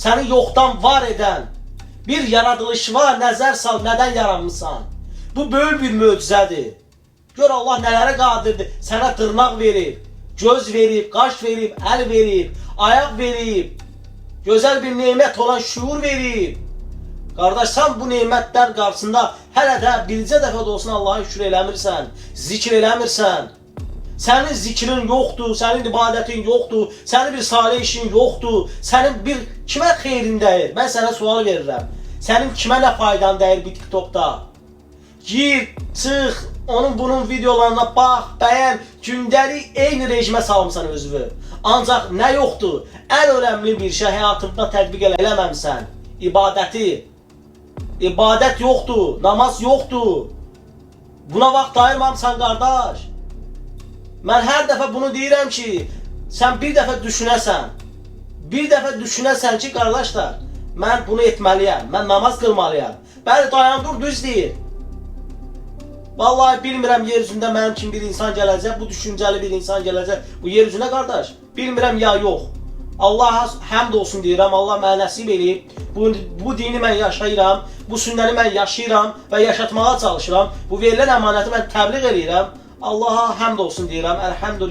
səni yoxdan var edən bir yaradılışına nəzər sal, nədən yaranmışsan. Bu böyük bir möcüzədir. Gör Allah nələrə qadirdir. Sənə dırnaq verib, göz verib, qaş verib, əl verib, ayaq verib, gözəl bir nemət olan şuur verib. Qardaş, sən bu nemətlər qarşısında hələ də bircə dəfə də olsun Allah'a şükür eləmirsən, zikr eləmirsən. Sənin zikrin yoxdur, sənin ibadətin yoxdur, sənin bir salih işin yoxdur, sənin bir kimə xeyrin dəyir? Mən sənə sual verirəm. Sənin kimə nə faydan dəyir bu TikTokda? Gir, çıx, onun bunun videolarına bax, bəyən, gündəlik eyni rejimə salmışsan özünü. Ancaq nə yoxdur? Ən önəmli bir şey həyatında tətbiq eləməmsən. İbadəti. İbadət yoxdur, namaz yoxdur. Buna vaxt ayırmamsan qardaş. Mən hər dəfə bunu deyirəm ki, sən bir dəfə düşünəsən. Bir dəfə düşünəsən ki, qardaşlar, mən bunu etməliyəm, mən namaz qılmalıyam. Bəli, dayandır, düz deyir. Vallahi bilmirəm yer üzündə mənim kimi bir insan gələcək, bu düşüncəli bir insan gələcək bu yer üzünə qardaş. Bilmirəm ya yox. Allah'a həmd olsun deyirəm, Allah mənə nəsib eləyib. Bu dini mən yaşayıram, bu sünnəni mən yaşayıram və yaşatmağa çalışıram. Bu verilən əmanəti mən təbliğ eləyirəm. Allah'a həmd olsun deyirəm, əlhəmdülillah.